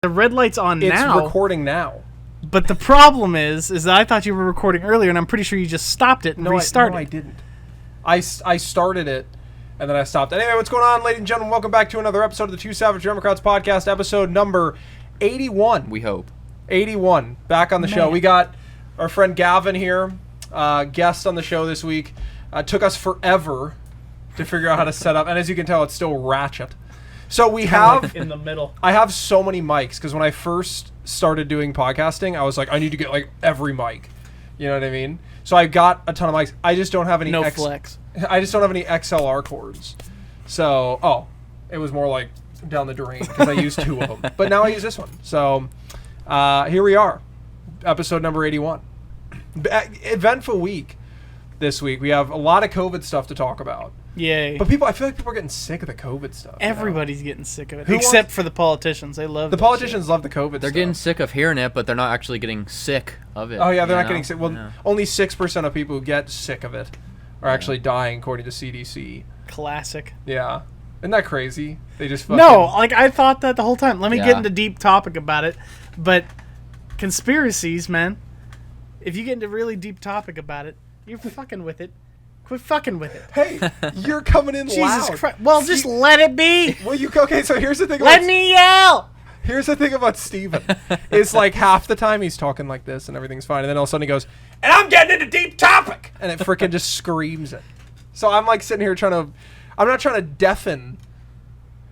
The red light's on now. It's recording now. But the problem is that I thought you were recording earlier, and I'm pretty sure you just stopped it and restarted. No, I didn't. I started it, and then I stopped. Anyway, what's going on, ladies and gentlemen? Welcome back to another episode of the Two Savage Democrats podcast, episode number 81. We hope. 81. Back on the show. We got our friend Gavin here, guest on the show this week. Took us forever to figure out how to set up, and as you can tell, it's still ratchet. So we have in the middle. I have so many mics because when I first started doing podcasting, I was like, I need to get like every mic. You know what I mean? So I got a ton of mics. I just don't have any flex. I just don't have any XLR cords. So it was more like down the drain because I used two of them. But now I use this one. So here we are, episode number 81. Eventful week this week. We have a lot of COVID stuff to talk about. Yay. But I feel like people are getting sick of the COVID stuff. Everybody's getting sick of it. Except for the politicians. They love the politicians love the COVID stuff. They're getting sick of hearing it, but they're not actually getting sick of it. Oh, yeah, they're not getting sick. Well, only 6% of people who get sick of it are actually dying, according to CDC. Classic. Yeah. Isn't that crazy? They just fucking... No, like, I thought that the whole time. Let me get into deep topic about it. But conspiracies, man, if you get into really deep topic about it, you're fucking with it. Quit fucking with it. Hey, you're coming in loud. Jesus Christ. Well, just let it be. Well, okay, so here's the thing. Let me yell. Here's the thing about Steven. Is like half the time he's talking like this and everything's fine. And then all of a sudden he goes, and I'm getting into deep topic. And it freaking just screams it. So I'm like sitting here I'm not trying to deafen.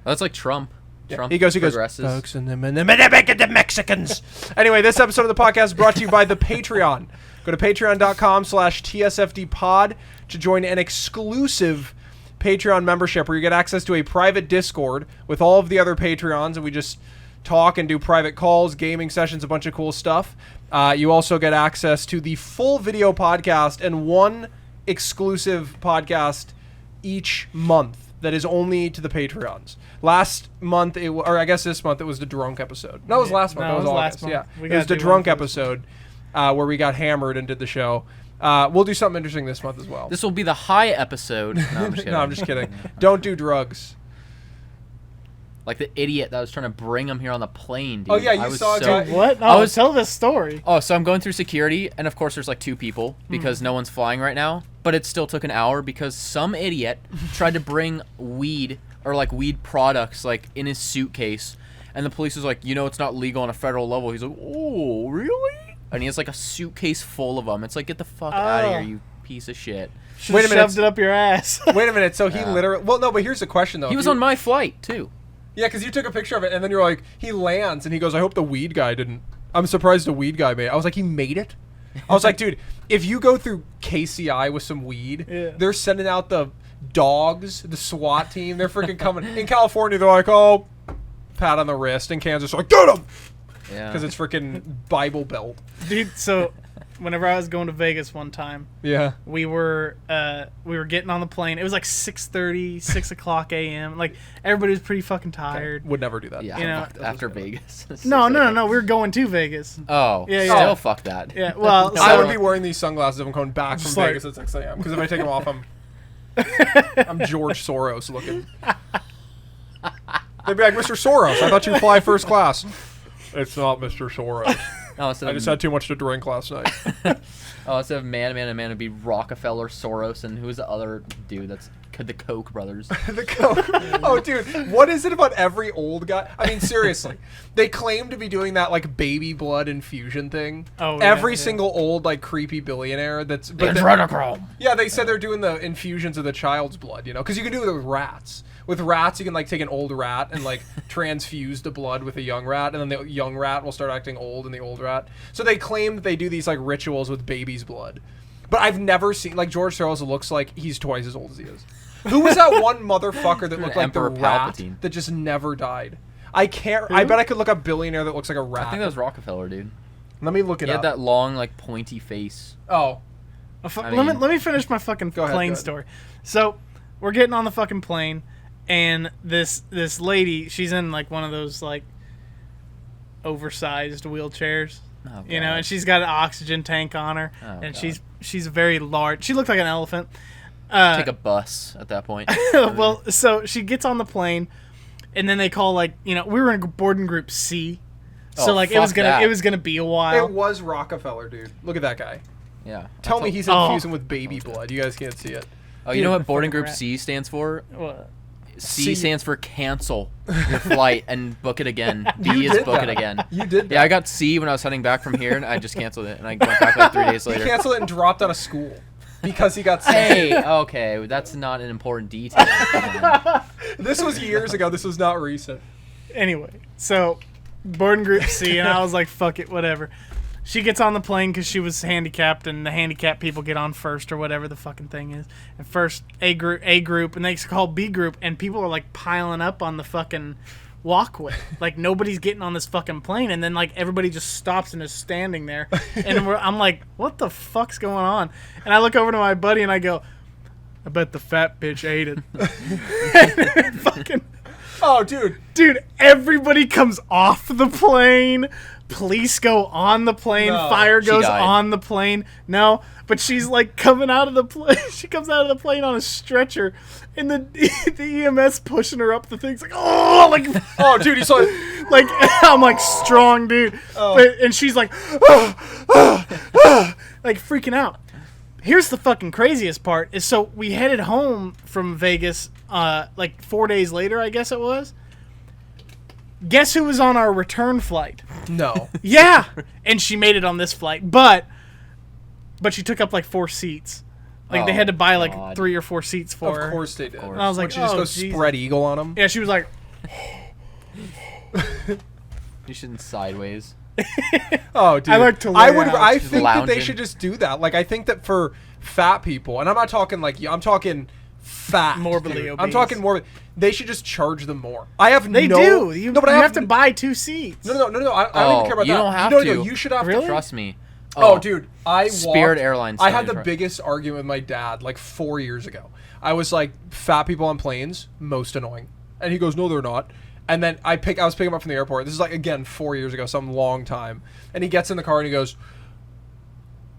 That's like Trump. Yeah. Trump He goes, folks and the Mexicans. Anyway, this episode of the podcast is brought to you by the Patreon. Go to patreon.com/tsfdpod to join an exclusive Patreon membership where you get access to a private Discord with all of the other Patreons, and we just talk and do private calls, gaming sessions, a bunch of cool stuff. You also get access to the full video podcast and one exclusive podcast each month that is only to the Patreons. Last month, or I guess this month, it was the drunk episode. No, it was last month. No, that was last August. month. Yeah, it was the drunk episode where we got hammered and did the show. We'll do something interesting this month as well. This will be the high episode. No, I'm just kidding. No, I'm just kidding. Don't do drugs. Like the idiot that was trying to bring him here on the plane, dude. Oh, yeah, you saw a guy. What? No, tell this story. Oh, so I'm going through security, and of course there's like two people because no one's flying right now. But it still took an hour because some idiot tried to bring weed or like weed products like in his suitcase. And the police was like, it's not legal on a federal level. He's like, oh, really? And he has like a suitcase full of them. It's like, get the fuck out of here, you piece of shit. Wait a minute. Shoved it up your ass. Wait a minute. So he literally... Well, no, but here's the question, though. He was on my flight, too. Yeah, because you took a picture of it, and then you're like, he lands, and he goes, I hope the weed guy didn't... I'm surprised the weed guy made it. I was like, he made it? I was like, dude, if you go through KCI with some weed, they're sending out the dogs, the SWAT team. They're freaking coming. In California, they're like, oh, pat on the wrist. In Kansas, they're like, get him! Yeah. Because it's freaking Bible Belt. Dude, so whenever I was going to Vegas one time, we were getting on the plane. It was like 6:30, 6 o'clock a.m. Like, everybody was pretty fucking tired. Would never do that. Yeah, after Vegas. No. We were going to Vegas. Oh, still fuck that. Yeah, well, I would be wearing these sunglasses if I'm coming back from Vegas at 6 a.m. Because if I take them off, I'm George Soros looking. They'd be like, Mr. Soros, I thought you'd fly first class. It's not Mr. Soros. I just had too much to drink last night. Instead of man, it'd be Rockefeller, Soros, and who's the other dude that's the Koch brothers? The Koch. Oh, dude, what is it about every old guy? I mean, seriously. They claim to be doing that, like, baby blood infusion thing. Oh, every single old, like, creepy billionaire that's... Adrenochrome. Yeah, they said they're doing the infusions of the child's blood, because you can do it with rats. With rats, you can, like, take an old rat and, like, transfuse the blood with a young rat, and then the young rat will start acting old in the old rat. So they claim that they do these, like, rituals with baby's blood. But I've never seen... Like, George Soros looks like he's twice as old as he is. Who was that one motherfucker that looked like the rat Palpatine that just never died? I can't... Who? I bet I could look up billionaire that looks like a rat. I think that was Rockefeller, dude. Let me look it up. He had that long, like, pointy face. Oh. Let me finish my fucking plane story. So, we're getting on the fucking plane... And this lady, she's in like one of those like oversized wheelchairs, and she's got an oxygen tank on her, and she's very large. She looked like an elephant. Take a bus at that point. Well, so she gets on the plane, and then they call we were in boarding group C, So like it was gonna be a while. It was Rockefeller, dude. Look at that guy. Yeah. Tell me he's infusing with baby blood. You guys can't see it. Oh, you know what boarding group C stands for? What? C stands for cancel your flight and book it again. D is book it again. You did that. Yeah, I got C when I was heading back from here, and I just canceled it, and I went back like 3 days later. He canceled it and dropped out of school because he got C. Hey, okay, that's not an important detail. This was years ago. This was not recent. Anyway, so boarding group C, and I was like, fuck it, whatever. She gets on the plane because she was handicapped, and the handicapped people get on first or whatever the fucking thing is. And first A group, and they call B group, and people are like piling up on the fucking walkway. Like nobody's getting on this fucking plane, and then like everybody just stops and is standing there. And I'm like, what the fuck's going on? And I look over to my buddy and I go, I bet the fat bitch ate it. Fucking. Oh, dude, everybody comes off the plane. Police go on the plane. No. Fire goes died. on the plane. No, but she's like coming out of the plane. She comes out of the plane on a stretcher, and the EMS pushing her up the thing's like, oh, like, oh, dude, he's like, like I'm like strong, dude. Oh. And she's like, like freaking out. Here's the fucking craziest part is so we headed home from Vegas like 4 days later, I guess it was. Guess who was on our return flight? no. Yeah, and she made it on this flight, but she took up like 4 seats. Like they had to buy like God. 3 or 4 seats for her. Of course they did. And I was like, she just oh, goes Jesus. spread eagle on him. Yeah, she was like, You shouldn't sideways. Oh, dude. I like to lay out. I Just think that they lounging. should just do that. Like, I think that for fat people, and I'm not talking like I'm talking fat, Morbidly dude. obese. I'm talking morbid. They should just charge them more. I have they no. do. You, no, but you I have to buy 2 seats. No. I don't even care about you that. don't have no, to. No, you should have Really? to. Trust me. Oh, dude, Spirit Airlines. I had the totally biggest argument with my dad like 4 years ago. I was like, fat people on planes, most annoying. And he goes, no, they're not. And then I was picking him up from the airport. This is like, again, 4 years ago, some long time. And he gets in the car and he goes,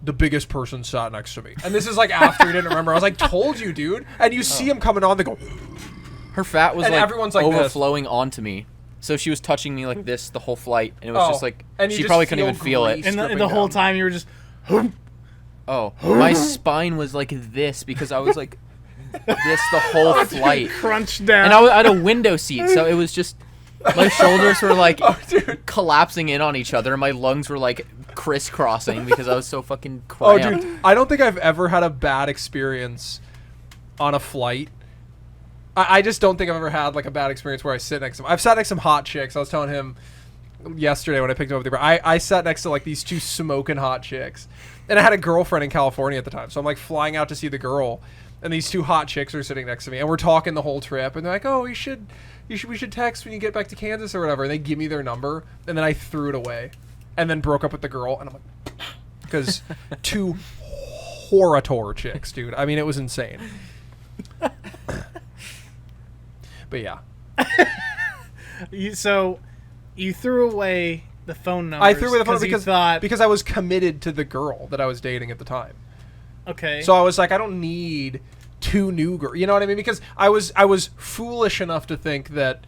the biggest person sat next to me. And this is like after he didn't remember. I was like, told you, dude. And you see him coming on, they go, Her fat was and like everyone's like overflowing onto me. So she was touching me like this the whole flight, and it was just like and you she just probably couldn't feel even feel it. grease. And the stripping whole down. time you were just, Oh, my spine was like this because I was like this the whole flight, crunched down. and I had a window seat, so it was just my shoulders were like dude. collapsing in on each other, and my lungs were like crisscrossing because I was so fucking Oh, cramped. dude, I don't think I've ever had a bad experience on a flight. I just don't think I've ever had like a bad experience where I sit next to them. I've sat next to some hot chicks. I was telling him yesterday when I picked him up at the bar. I sat next to like these 2 smoking hot chicks, and I had a girlfriend in California at the time, so I'm like flying out to see the girl, and these 2 hot chicks are sitting next to me, and we're talking the whole trip, and they're like, "Oh, we should text when you get back to Kansas or whatever." And they give me their number, and then I threw it away, and then broke up with the girl, and I'm like, because 2 horror chicks, dude. I mean, it was insane. But yeah. So you threw away the phone number. I threw away the phone you because thought, I was committed to the girl that I was dating at the time. okay. So I was like, I don't need 2 new girls. You know what I mean? Because I was foolish enough to think that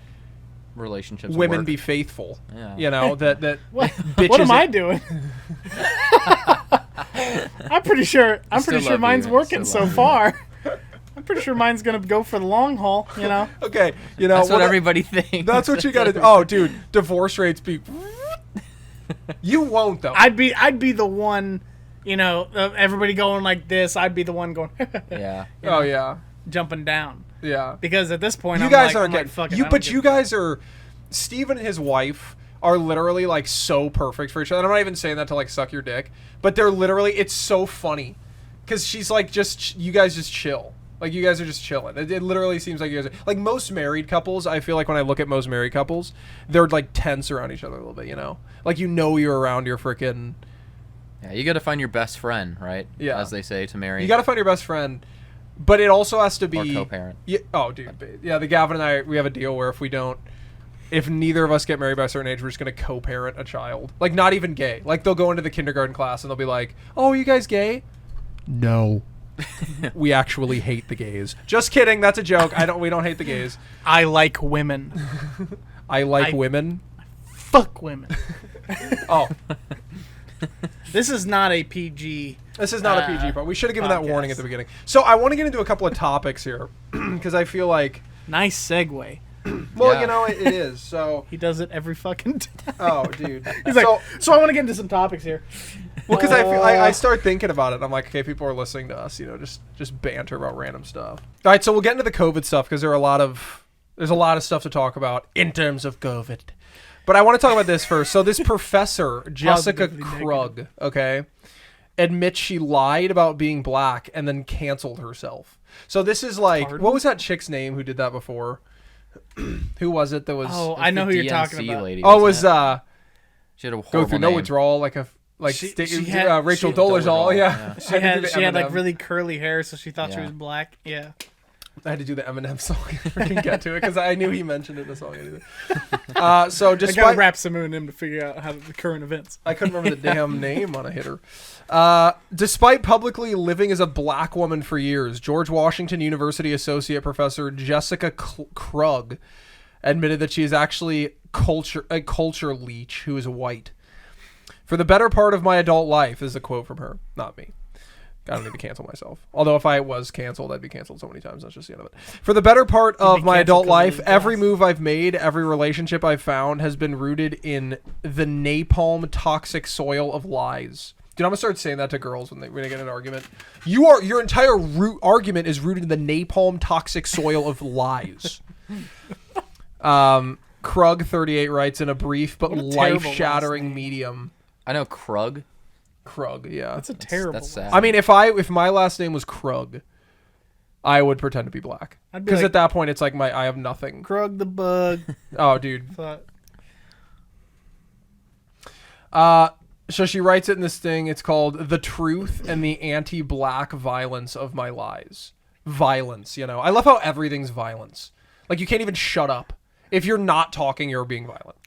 Relationships. women work. be faithful. Yeah. You know that what bitches. am I doing? I'm pretty sure still love mine's you. working Still so love you. far. I'm pretty sure mine's gonna go for the long haul. You know. Okay, you know That's what well, everybody thinks. That's what you got to do. Oh, dude, divorce rates be. You won't though. I'd be the one. You know, everybody going like this. I'd be the one going. Yeah. Oh yeah, Jumping down yeah. because at this point You I'm guys like, aren't I'm like, getting. fuck it, I You, don't but give you a fuck. guys are. Steve and his wife are literally like so perfect for each other. And I'm not even saying that to like suck your dick, but they're literally. It's so funny, because she's like just you guys just chill. Like you guys are just chilling. It literally seems like you guys are like most married couples. I feel like when I look at most married couples, they're like tense around each other a little bit. You know, like you're around your freaking. Yeah, you got to find your best friend, right? Yeah. As they say to marry. You got to find your best friend, but it also has to be Or co-parent. Yeah. Oh, dude. Yeah. The Gavin and I, we have a deal where if neither of us get married by a certain age, we're just gonna co-parent a child. Like not even gay. Like they'll go into the kindergarten class and they'll be like, "Oh, are you guys gay?" No. We actually hate the gays. Just kidding. That's a joke. We don't hate the gays. I like women. I like women. Fuck women. Oh, This is not a PG. this is not a PG part. We should have given that warning podcast. at the beginning. So I want to get into a couple of topics here because I feel like, Nice segue. well, Yeah. you know, it is. So, He does it every fucking time. oh, dude. He's like, so I want to get into some topics here. Well, because I start thinking about it. I'm like, okay, people are listening to us, you know, just banter about random stuff. All right, so we'll get into the COVID stuff because there's a lot of stuff to talk about in terms of COVID. But I want to talk about this first. So this professor, Jessica Positively Krug, okay, admits she lied about being black and then canceled herself. So this is like, Pardon? what was that chick's name who did that before? Who was it that was? Oh, It's I know the who you're talking DNC about. lady, Oh, it wasn't was it? She had a go horrible through no name. withdrawal, Rachel Dolezal. Dolezal, Yeah, yeah. She had like Eminem. really curly hair, so she thought she Yeah. was black. Yeah. I had to do the Eminem song to get to it because I knew he mentioned it in the song. So I gotta despite wrap some in him to figure out how the current events. I couldn't remember the damn name on a hitter. Despite publicly living as a black woman for years, George Washington University Associate Professor Jessica Krug admitted that she is actually a culture leech who is white. For the better part of my adult life, is a quote from her, not me. I don't need to cancel myself. Although if I was canceled, I'd be canceled so many times. That's just the end of it. For the better part of my adult life, every move I've made, every relationship I've found has been rooted in the napalm toxic soil of lies. Dude, I'm going to start saying that to girls when they get in an argument. Your entire argument is rooted in the napalm toxic soil of lies. Krug 38 writes in a brief but What a terrible life-shattering last name. medium. I know Krug. Krug, yeah. That's a terrible. That's sad. I mean, if my last name was Krug, I would pretend to be black. I'd be Because like, at that point, it's like I have nothing. Krug the bug. Oh, dude. Thought, So she writes it in this thing. It's called "The Truth and the Anti-Black Violence of My Lies." Violence, you know. I love how everything's violence. Like you can't even shut up. If you're not talking, you're being violent.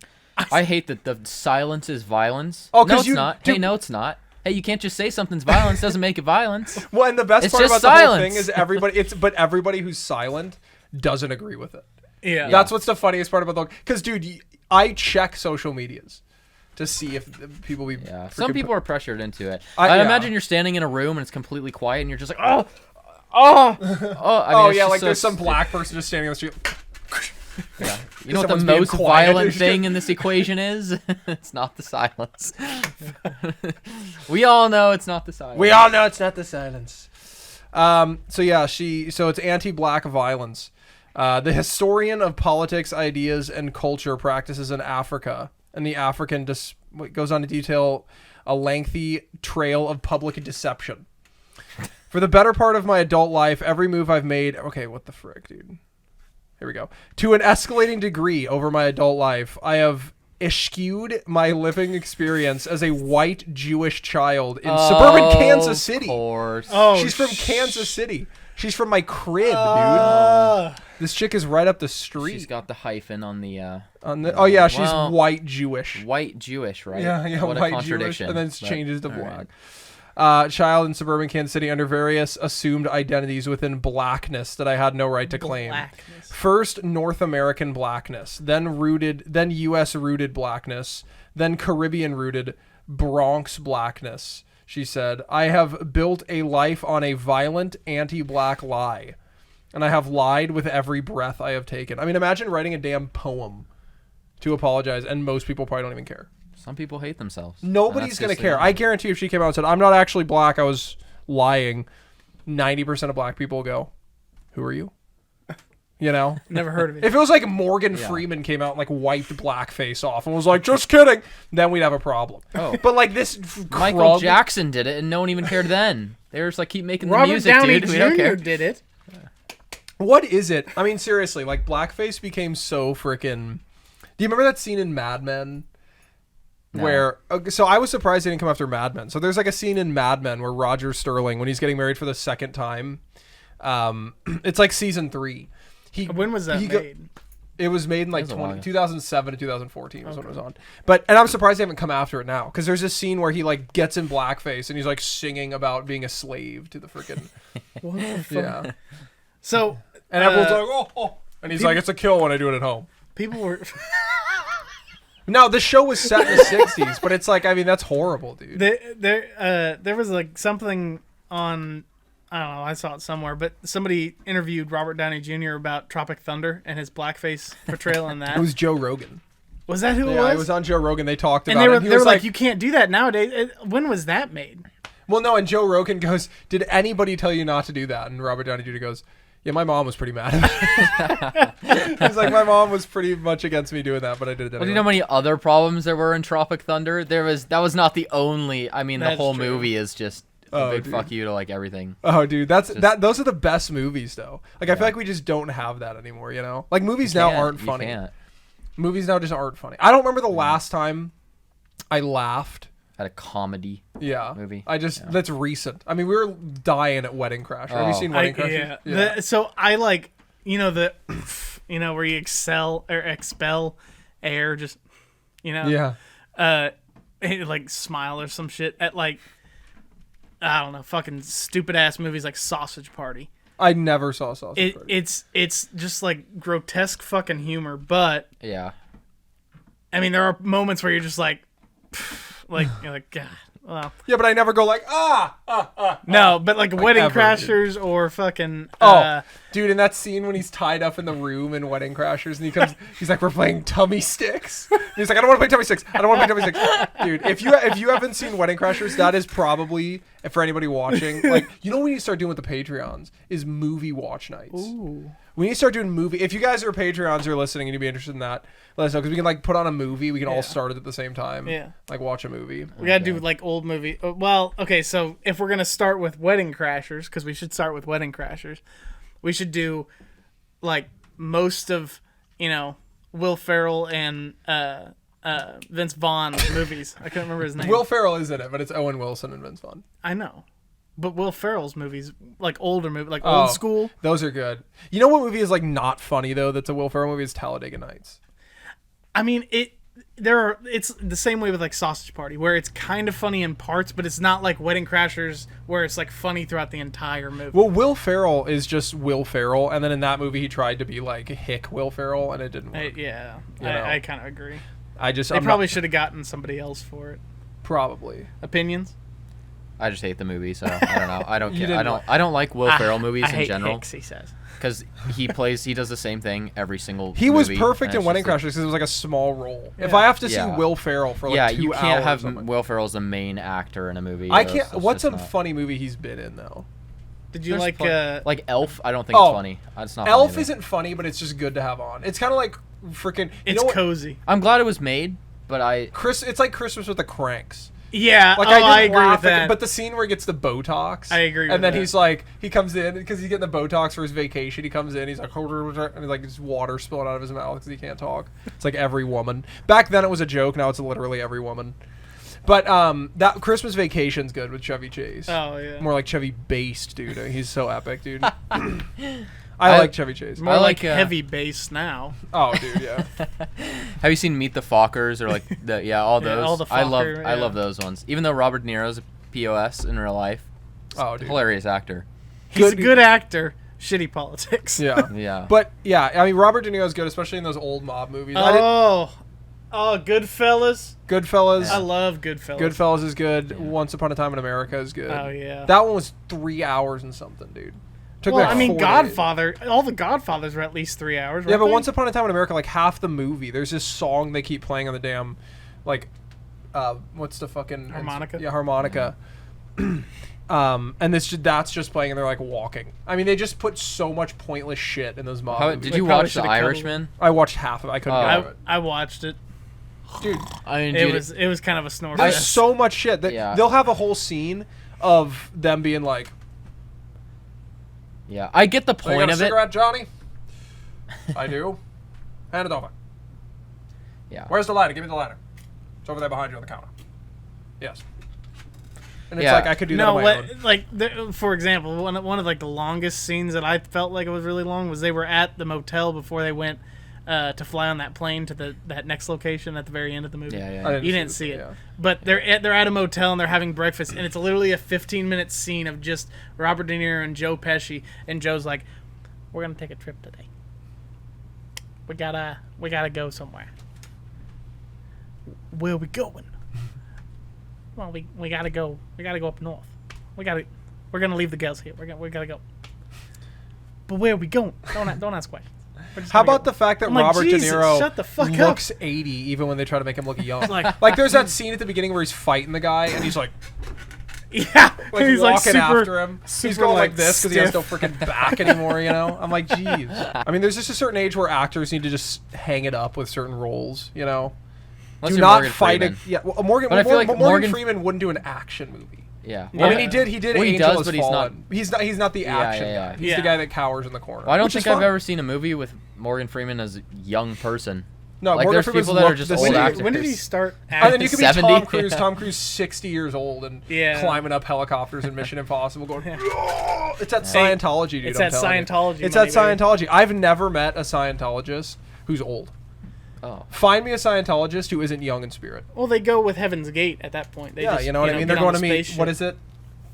I hate that the silence is violence. Oh, no, 'cause it's you- not. dude- Hey, no, it's not. Hey, you can't just say something's violence. Doesn't make it violence. Well, and the best It's part just about the whole silence. thing is everybody who's silent doesn't agree with it. yeah. That's what's the funniest part about the. Because, dude, I check social medias to see if people be. Yeah, some freaking people are pressured into it. I- I yeah. imagine you're standing in a room and it's completely quiet and you're just like, oh, Oh, I mean, oh it's yeah, just like so there's some black person just standing on the street. Yeah. You know what the Someone's being most quiet. violent thing in this equation is? It's not the silence. We all know it's not the silence. We all know it's not the silence. So yeah, so it's anti-black violence. The historian of politics, ideas, and culture practices in Africa, and the African goes on to detail a lengthy trail of public deception. For the better part of my adult life, every move I've made. Okay, what the frick, dude? Here we go. To an escalating degree over my adult life, I have eschewed my living experience as a white Jewish child in suburban Kansas City. Of course. Oh, She's from Kansas City. She's from my crib, dude. This chick is right up the street. She's got the hyphen on the Oh yeah, she's Well, white Jewish. white Jewish, right? Yeah, What a white Jewish, contradiction. and then it but- changes to all black. right. Child in suburban Kansas City under various assumed identities within blackness that I had no right to claim. Blackness. First, North American blackness, then U.S. rooted blackness, then Caribbean rooted Bronx blackness. She said, I have built a life on a violent anti-black lie, and I have lied with every breath I have taken. I mean, imagine writing a damn poem to apologize, and most people probably don't even care. Some people hate themselves. Nobody's going to care. I guarantee if she came out and said, I'm not actually black, I was lying, 90% of black people will go, who are you? You know? Never heard of it. If it was like Morgan Freeman came out and like wiped blackface off and was like, just kidding, then we'd have a problem. Oh. But like this Michael Krug- Jackson did it, and no one even cared then. They were just like, keep making the Robert music, Downey dude. We don't Jr. care. did it. What is it? I mean, seriously, like blackface became so freaking. Do you remember that scene in Mad Men? No. Where so I was surprised they didn't come after Mad Men. So there's like a scene in Mad Men where Roger Sterling, when he's getting married for the second time, it's like season 3. When was that made? It was made in like That was a while. 2007 to 2014 was when it was on. And I'm surprised they haven't come after it now, because there's this scene where he like gets in blackface and he's like singing about being a slave to the freaking What the fuck? yeah. So, And everyone's like, oh, and he's like, it's a kill when I do it at home. people were No, the show was set in the 60s, but it's like, I mean, that's horrible, dude. There was like something on, I don't know, I saw it somewhere, but somebody interviewed Robert Downey Jr. about Tropic Thunder and his blackface portrayal in that. It was Joe Rogan. Was that who it was? Yeah, it was on Joe Rogan. They talked about it. And they were like, you can't do that nowadays. When was that made? Well, no, and Joe Rogan goes, did anybody tell you not to do that? And Robert Downey Jr. goes, yeah, my mom was pretty mad at me. He's like, my mom was pretty much against me doing that, but I did it anyway. Well, do you know how many other problems there were in Tropic Thunder? That was not the only. I mean, the whole movie is just a big fuck you to like everything. Oh, dude, those are the best movies though. Like I feel like we just don't have that anymore. You know, like movies now aren't funny. Can't. Movies now just aren't funny. I don't remember the last time I laughed At a comedy movie. That's recent. I mean, we were dying at Wedding Crasher. Have you seen Wedding Crasher? Yeah. So I like, where you expel air, just, like smile or some shit at like, I don't know, fucking stupid ass movies like Sausage Party. I never saw Sausage Party. It's just like grotesque fucking humor, but yeah. I mean, there are moments where you're just like, you're like, God. Well, yeah, but I never go like no, but like Wedding ever, Crashers or fucking dude, in that scene when he's tied up in the room in Wedding Crashers and he comes, he's like, we're playing tummy sticks. And he's like, I don't want to play tummy sticks. I don't want to play tummy sticks. Dude, if you haven't seen Wedding Crashers, that is probably, for anybody watching, like, you know what we need to start doing with the Patreons is movie watch nights. Ooh. We need to start doing movie. If you guys are Patreons or are listening and you'd be interested in that, let us know, because we can like put on a movie. We can all start it at the same time. Yeah. Like watch a movie. We gotta do like old movie. Well, okay, so if we're gonna start with Wedding Crashers, because we should start with Wedding Crashers, we should do like most of Will Ferrell and Vince Vaughn's movies. I can't remember his name. Will Ferrell is in it, but it's Owen Wilson and Vince Vaughn. I know. But Will Ferrell's movies, like older movies, like old school. Those are good. You know what movie is like not funny though? That's a Will Ferrell movie. Is Talladega Nights. I mean, it's the same way with like Sausage Party, where it's kind of funny in parts, but it's not like Wedding Crashers, where it's like funny throughout the entire movie. Well, Will Ferrell is just Will Ferrell, and then in that movie he tried to be like Hick Will Ferrell, and it didn't work. I kind of agree. They probably should have gotten somebody else for it. Probably. Opinions? I just hate the movie, so I don't know. I don't care. I don't like Will Ferrell movies in general. Hicks, he says. Because he does the same thing every single He was movie, perfect in Wedding Crashers because it was like a small role. Yeah. If I have to see Will Ferrell for like 2 hours. you can't have Will Ferrell as the main actor in a movie. I can't. What's a funny movie he's been in though? Did you like Elf? I don't think it's funny. It's not. Elf funny isn't funny, but it's just good to have on. It's kind of like freaking. It's cozy. I'm glad it was made, but It's like Christmas with the Cranks. Yeah, like I agree with that. But the scene where he gets the Botox, I agree. And then he's like, he comes in because he's getting the Botox for his vacation. He comes in, he's like, and he's like, there's water spilling out of his mouth because he can't talk. It's like every woman. Back then it was a joke. Now it's literally every woman. But that Christmas Vacation's good with Chevy Chase. Oh yeah. More like Chevy based, dude. He's so epic, dude. I like Chevy Chase. More like heavy bass now. Oh, dude, yeah. Have you seen Meet the Fockers or like all those? All the Focker, I love those ones. Even though Robert De Niro's a POS in real life. Oh, dude. Hilarious actor. He's a good actor. Shitty politics. Yeah. Yeah. But yeah, I mean Robert De Niro's good, especially in those old mob movies. Oh, Goodfellas. Goodfellas. I love Goodfellas. Goodfellas is good. Yeah. Once Upon a Time in America is good. Oh yeah. That one was 3 hours and something, dude. Well, I mean, Godfather. All the Godfathers were at least 3 hours. Yeah, but Once Upon a Time in America, like half the movie, there's this song they keep playing on the damn, like, what's the fucking harmonica? Yeah, harmonica. And that's just playing, and they're like walking. I mean, they just put so much pointless shit in those mob movies. Did you watch The Irishman? I watched half of it. I couldn't get it. I watched it. Dude, it was kind of a snore. There's so much shit that they'll have a whole scene of them being like. Yeah, I get the point of it. Cigarette, Johnny? I do. Hand it over. Yeah. Where's the lighter? Give me the lighter. It's over there behind you on the counter. Yes. And it's like I could do that on my own. Like, for example, one of like the longest scenes that I felt like it was really long was they were at the motel before they went to fly on that plane to that next location at the very end of the movie. Yeah. You didn't see it. Yeah. But they're at a motel and they're having breakfast, and it's literally a 15-minute scene of just Robert De Niro and Joe Pesci, and Joe's like, "We're gonna take a trip today. We gotta go somewhere." Where are we going? Well, we gotta go. We gotta go up north. We're gonna leave the girls here. We gotta go. But where are we going? Don't ask questions. How about the fact that Robert De Jesus, Niro shut the fuck looks up. 80 even when they try to make him look young? Like- There's that scene at the beginning where he's fighting the guy and he's like Yeah, he's like walking super, after him. He's super, going like like this because he has no stiff. freaking back anymore, you know? I'm like, geez. I mean, there's just a certain age where actors need to just hang it up with certain roles, you know? Unless Do you're not Morgan fight Freeman. it. Yeah, well, Morgan. But I feel like Morgan Morgan- Freeman wouldn't do an action movie. Yeah. Yeah. I mean, he did. Well, he Angel does, Has but he's not- Fallen. He's not the Yeah, action yeah, guy. yeah. He's Yeah. the guy that cowers in the corner. Well, I don't which is think I've fine. ever seen a movie with Morgan Freeman as a young person. No, Like, Morgan there's Freeman's people that are looked just the old same. actors. When did he start And then acting? you could be 70? Tom Cruise. Yeah. Tom Cruise, 60 years old and Yeah. climbing up helicopters in Mission Impossible, going. Yeah. "Oh!" It's that Hey, Scientology, dude. it's I'm that telling you. Scientology It's money, that baby. Scientology. I've never met a Scientologist who's old. Oh. Find me a Scientologist who isn't young in spirit. Well, they go with Heaven's Gate at that point. They Yeah, just, you know what I mean. get They're on going to the meet. spaceship. What is it?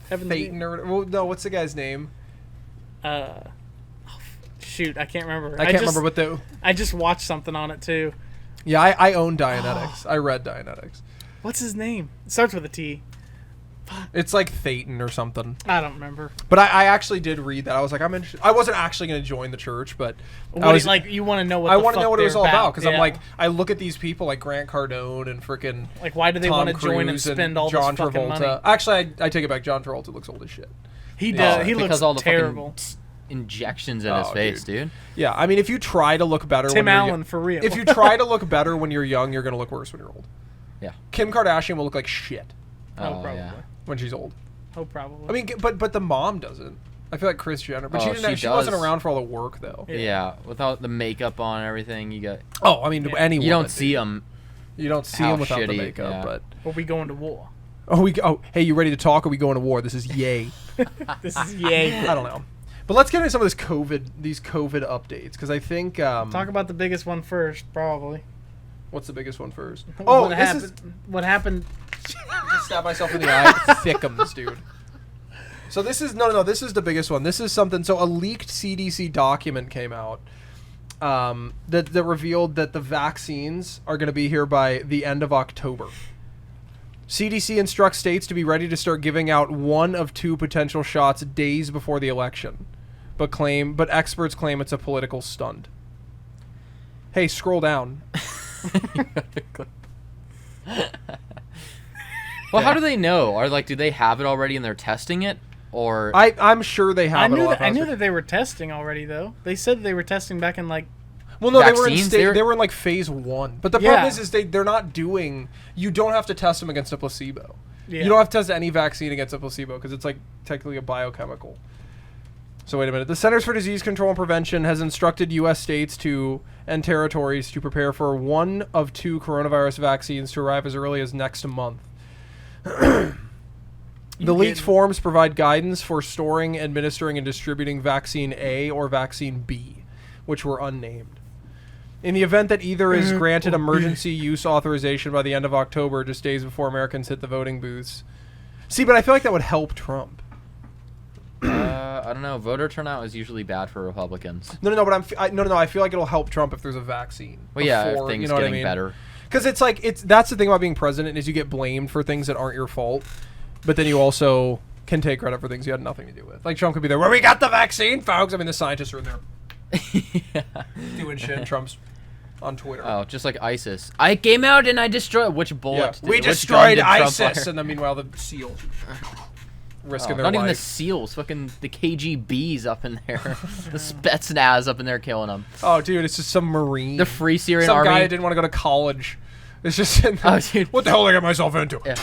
Heaven's Phaeton Gate? or well, no? What's the guy's name? Shoot, I can't remember. I can't remember. But the I just watched something on it too. yeah, I own Dianetics. I read Dianetics. What's his name? It starts with a T. It's like Phaeton or something. I don't remember. But I actually did read that. I was like, I'm interested. I wasn't actually going to join the church, but What I was like you want to know what I the want to fuck know what it was they're all about because I'm Yeah. like, I look at these people like Grant Cardone and freaking Like, why do they Tom want to join and Cruise spend all John this fucking Travolta. money? Actually, I take it back. John Travolta looks old as shit. He Yeah. does. He looks because all the terrible. fucking injections in his Oh, face, dude. Yeah, I mean, if you try to look better, Tim when you're Allen, for real. If you try to look better when you're young, you're gonna look worse when you're old. Yeah. Kim Kardashian will look like shit Oh, probably. yeah. when she's old. Oh, probably. I mean, but the mom doesn't. I feel like Kris Jenner, but Oh, she she wasn't does. around for all the work though. Yeah. Without the makeup on and everything, you got. Oh, I mean, Yeah. anyone. You don't see them. You don't see how them without the shitty, makeup, yeah. but. Are we going to war? Hey, you ready to talk? Or are we going to war? This is yay. This is yay. I don't know. But let's get into some of these COVID updates because I think Talk about the biggest one first, probably. what's the biggest one first? Oh, this happened? is What happened? just stab myself in the eye. Thickums, dude. So this is no. This is the biggest one. This is something. So a leaked CDC document came out that revealed that the vaccines are going to be here by the end of October. CDC instructs states to be ready to start giving out one of two potential shots days before the election, but experts claim it's a political stunt. Hey, scroll down. Well, how do they know? Do they have it already and they're testing it, or I'm sure they have I it. knew all that. I knew faster. that they were testing already, though. They said they were testing back in like. Well, no, Vaccines? they were in like phase 1. But the Yeah. problem is they're not doing. You don't have to test them against a placebo. Yeah. You don't have to test any vaccine against a placebo because it's like technically a biochemical. So wait a minute. The Centers for Disease Control and Prevention has instructed U.S. states and territories to prepare for one of two coronavirus vaccines to arrive as early as next month. The leaked kidding? forms provide guidance for storing, administering, and distributing vaccine A or vaccine B, which were unnamed. In the event that either is granted emergency use authorization by the end of October, just days before Americans hit the voting booths. See, but I feel like that would help Trump. I don't know. Voter turnout is usually bad for Republicans. No, but I feel like it'll help Trump if there's a vaccine. Well, yeah, if before, things you know what I getting mean? better. Because it's like that's the thing about being president is you get blamed for things that aren't your fault, but then you also can take credit for things you had nothing to do with. Like Trump could be there, well, we got the vaccine, folks. I mean, the scientists are in there Yeah. doing shit. And Trump's on Twitter. Oh, just like ISIS. I came out and I destroyed. Which bullet? We which gun destroyed did Trump ISIS, fire? and then meanwhile the SEALs risking Oh, their not even the life. SEALs, fucking the KGBs up in there, the Spetsnaz up in there killing them. Oh, dude, it's just some Marine. The Free Syrian some Army. guy that didn't want to go to college. It's just sitting there, Oh, dude. what the hell did I get myself into? Yeah.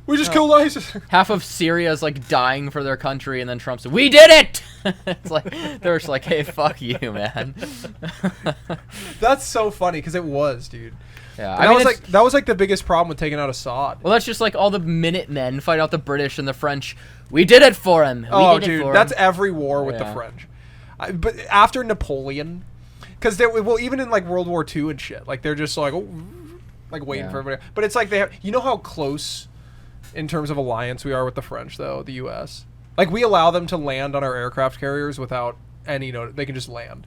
We just killed ISIS. Half of Syria is like dying for their country, and then Trump said, "We did it." It's like they're just like, "Hey, fuck you, man." That's so funny because it was, dude. Yeah, And that was like the biggest problem with taking out Assad. well, that's just like all the Minutemen fight out the British and the French. We did it for him. Oh, we did it dude, for that's him. every war with the Yeah. French. But after Napoleon, because even in like World War II and shit, like they're just like, oh, like waiting Yeah. for everybody. But it's like they have, you know how close in terms of alliance we are with the French, though, the U.S. Like we allow them to land on our aircraft carriers without any notice. They can just land.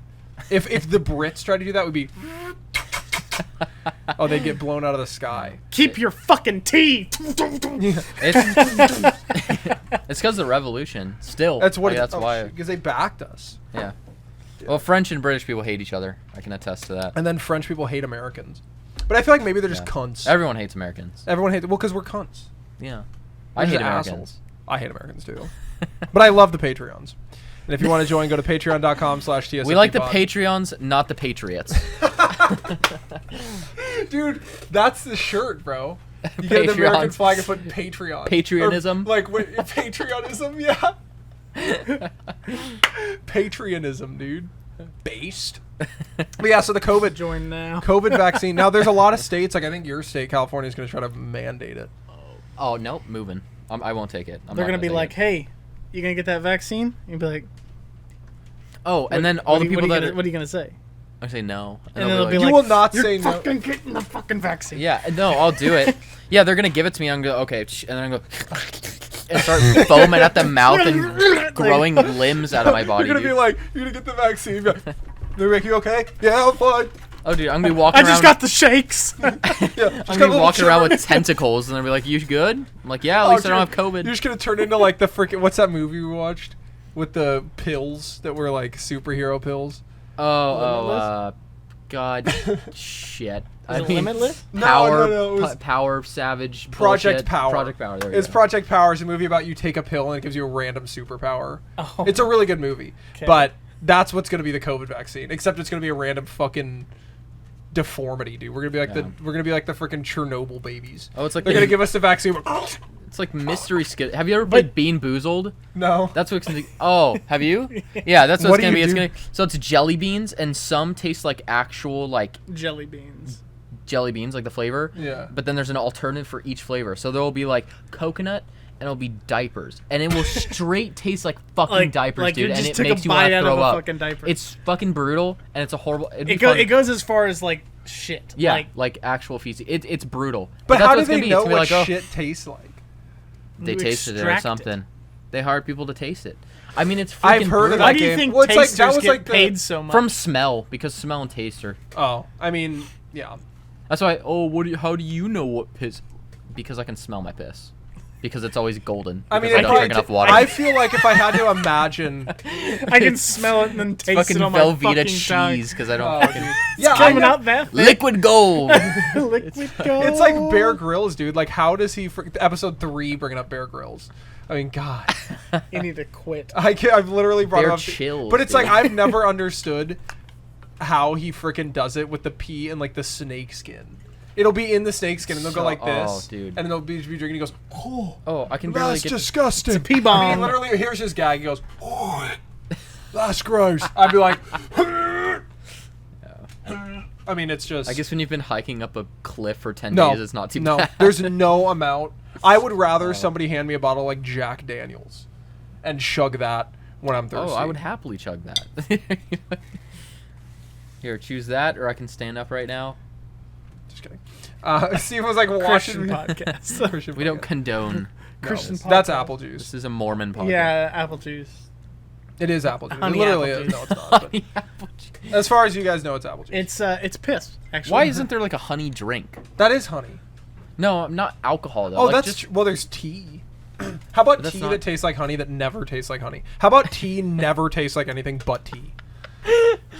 If the Brits try to do that, we'd be Oh, they get blown out of the sky. Keep your fucking tea. It's because of the revolution. Still, That's what. that's why. Because they backed us. Yeah. Well, French and British people hate each other. I can attest to that. And then French people hate Americans. But I feel like maybe they're just cunts. Everyone hates Americans. Everyone hates. Well, because we're cunts. Yeah. We're I hate just Americans. assholes. I hate Americans too. But I love the Patreons. And if you want to join, go to patreon.com/TSFP. We like the Patreons, not the Patriots. Dude, that's the shirt, bro. You get an American flag and put Patreon. Patrionism? Or, like, wait, patriotism, yeah. Patrionism, dude. Based. But yeah, so the Join now. COVID vaccine. Now, there's a lot of states, like I think your state, California, is going to try to mandate it. Oh, nope, moving. I won't take it. They're going to be like, hey, you going to get that vaccine? You'll be like... Oh, and then all the people What are you going to say? I say no. And then they'll be you like, will not you're say no. fucking getting the fucking vaccine. Yeah, no, I'll do it. Yeah, they're going to give it to me. I'm going to, okay. And then I'm going to and start foaming at the mouth and growing limbs out of my body. You're going to be like, you're going to get the vaccine. They're like, you okay? Yeah, I'm fine. Oh, dude, I'm going to be walking around. I just got the shakes. Yeah, I'm going to be walking around with tentacles, and they'll be like, you good? I'm like, yeah, at least I don't have COVID. You're just going to turn into like the freaking, what's that movie we watched? With the pills that were like superhero pills. God, shit. Is it Limitless? Power, No, it was Power Savage. Project bullshit. Power. Project Power. There we It's go. Project Power. It's a movie about you take a pill and it gives you a random superpower. Oh. It's a really good movie. Okay. But that's what's going to be the COVID vaccine. Except it's going to be a random fucking deformity, dude. We're going to be like we're going to be like the freaking Chernobyl babies. Oh, it's like they're going to give us the vaccine. It's like mystery skit. Have you ever played Bean Boozled? No. That's what it's gonna be. Oh, have you? Yeah, that's what, What it's gonna do be. you It's gonna. So it's jelly beans, and some taste like actual like Jelly beans. jelly beans, like the flavor. Yeah. But then there's an alternative for each flavor. So there will be like coconut, and it'll be diapers, and it will straight taste like fucking diapers, like dude, you and just it took makes a you want bite to out throw of a up. fucking diaper. It's fucking brutal, and it's a horrible. It goes as far as like shit. Yeah, like actual feces. It's brutal. But that's how what do it's gonna they be. know It's gonna be what like, oh, shit tastes like? they You tasted it or extract something. They hired people to taste it. I mean, it's freaking I've heard of brutal. that Why do you game. think Well, it's like- tasters that was get like the- paid so much? From smell, because smell and taste are. Oh, I mean, yeah. That's why. Oh, how do you know what piss? Because I can smell my piss. Because it's always golden. I mean, because I if don't drink enough water. I feel like if I had to imagine, I can smell it and then taste fucking it on my Velveeta fucking cheese tongue. because I don't. Oh, fucking, dude. Yeah, I Coming know. out that thick. liquid gold. Liquid gold. It's like Bear Grylls, dude. Like, how does he? Episode 3 bringing up Bear Grylls. I mean, God, You need to quit. I've literally brought Bear it up. chills, But it's dude. like I've never understood how he freaking does it with the pee and like the snake skin. It'll be in the snake skin and they'll go like this, Oh, dude. and then they'll be drinking. He goes, "Oh, Oh, I can barely that's get. disgusting." Pee I mean, bomb. literally, here's his gag. He goes, "Oh, that's gross." I'd be like, I mean, it's just. I guess when you've been hiking up a cliff for 10 no, days, it's not too no. bad. There's no amount. I would rather somebody hand me a bottle like Jack Daniels, and chug that when I'm thirsty. Oh, I would happily chug that. Here, choose that, or I can stand up right now. Just kidding. Steve was like Christian watching podcast. Christian We don't podcast. condone. No, Christian that's podcast. apple juice. This is a Mormon podcast. Yeah, apple juice. It is apple juice. Honey It literally apple is. juice. No, it's not. But Apple juice. as far as you guys know, it's apple juice. It's piss. Actually. Why isn't there like a honey drink? That is honey. No, not alcohol though. Oh, like that's just, well. There's tea. How about That's tea not- that tastes like honey that never tastes like honey? How about tea never tastes like anything but tea?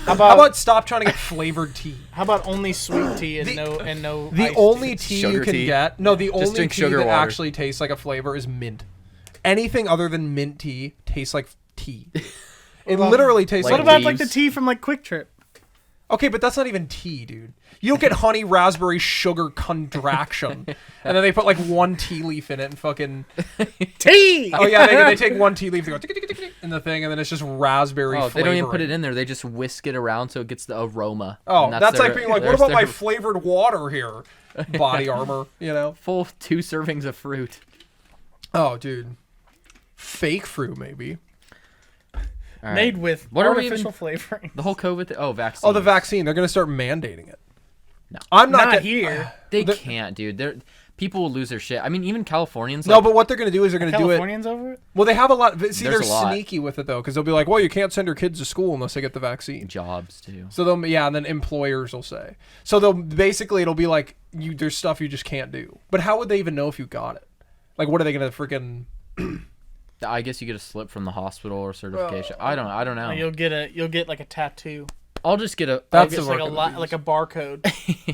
How How about stop trying to get flavored tea? How about only sweet tea and no The iced only tea? tea Sugar you can tea. get, no, the Just only drink tea sugar that water. actually tastes like a flavor is mint. Anything other than mint tea tastes like tea. It about- literally tastes Like What like about like leaves? the tea from like Quick Trip? Okay, but that's not even tea, dude. You don't get honey raspberry sugar contraction, and then they put like one tea leaf in it and fucking. Tea. Oh yeah, they take one tea leaf, they go tick, tick, tick, tick, in the thing, and then it's just raspberry. Oh, they don't even put flavoring. it in there. They just whisk it around so it gets the aroma. Oh, And that's their- like being like, what that's about my their flavored water here? Body armor, you know? full 2 servings of fruit? Oh, dude. Fake fruit, maybe. All right. Made with What are we artificial even- flavoring. The whole COVID thing. Oh, vaccine. Oh, the vaccine. They're going to start mandating it. No. I'm not Not gonna- here. They the- can't, dude. people will lose their shit. I mean, even Californians. No, like, but what they're going to do is they're going to do it. Californians over it? Well, they have a lot. See, There's they're a lot. sneaky with it though, because they'll be like, "Well, you can't send your kids to school unless they get the vaccine." jobs too. So they'll, yeah, and then employers will say. So they'll basically it'll be like there's stuff you just can't do. But how would they even know if you got it? Like, what are they going to freaking? I guess you get a slip from the hospital or certification. I don't know. You'll get like a tattoo. I'll just get a. That's It's the like work like a barcode.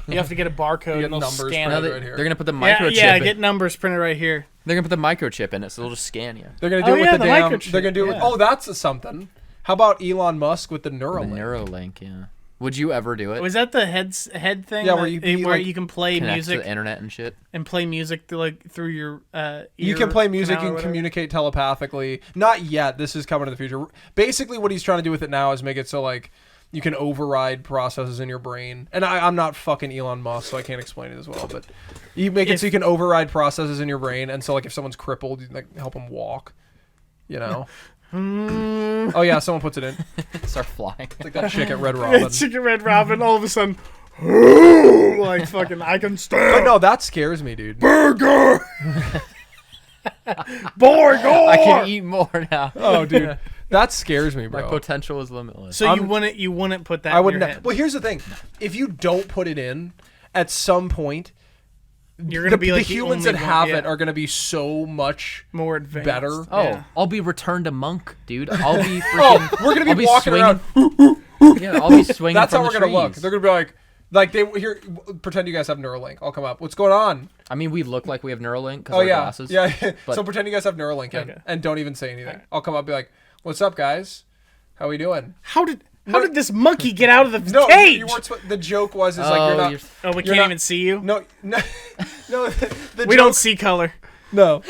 You have to get a barcode You get and they'll numbers scan printed it. right here. They're gonna put the Yeah, microchip. yeah, in. get numbers printed right here. They're gonna put the microchip in it, so they'll just scan you. They're going to do Oh, it yeah, with the the damn. microchip, They're going to do it. yeah. Oh, that's something. How about Elon Musk with the The Neuralink? Neuralink, yeah. Would you ever do it? Was that the head thing? Yeah, where that- you be, where like, you can play Connect to music the internet and shit. and play music through your You ear can play music canal or and whatever? communicate telepathically. Not yet. This is coming in the future. Basically, what he's trying to do with it now is make it so like you can override processes in your brain. And I'm not fucking Elon Musk, so I can't explain it as well. But you make it so you can override processes in your brain, and so like if someone's crippled, you like help them walk. You know. Oh yeah, someone puts it in. Start flying. It's like that chick at Red Robin. Chicken Red Robin. All of a sudden, like fucking, I can stand. But no, that scares me, dude. Burger. Burger. I can eat more now. Oh, dude, that scares me, My bro. potential is limitless. So you wouldn't put that. I in wouldn't. your head. Well, here's the thing: if you don't put it in, at some point, You're gonna be like the humans that only have one- it are gonna be so much more advanced. better. Oh, Yeah. I'll be returned a monk, dude. I'll be freaking. Oh, we're gonna I'll be walking around. Yeah, I'll be swinging. That's how from we're the gonna look. trees. They're gonna be like they here. Pretend you guys have Neuralink. I'll come up. What's going on? I mean, we look like we have Neuralink because Oh our yeah, glasses. yeah. but- So pretend you guys have Neuralink in, Okay. and don't even say anything. I'll come up and be like, "What's up, guys? How we doing?" How did this monkey get out of the No, cage? you weren't. The joke was is like you're not. Oh, we you're can't not- even see you. No, no, no. The We joke, don't see color. No.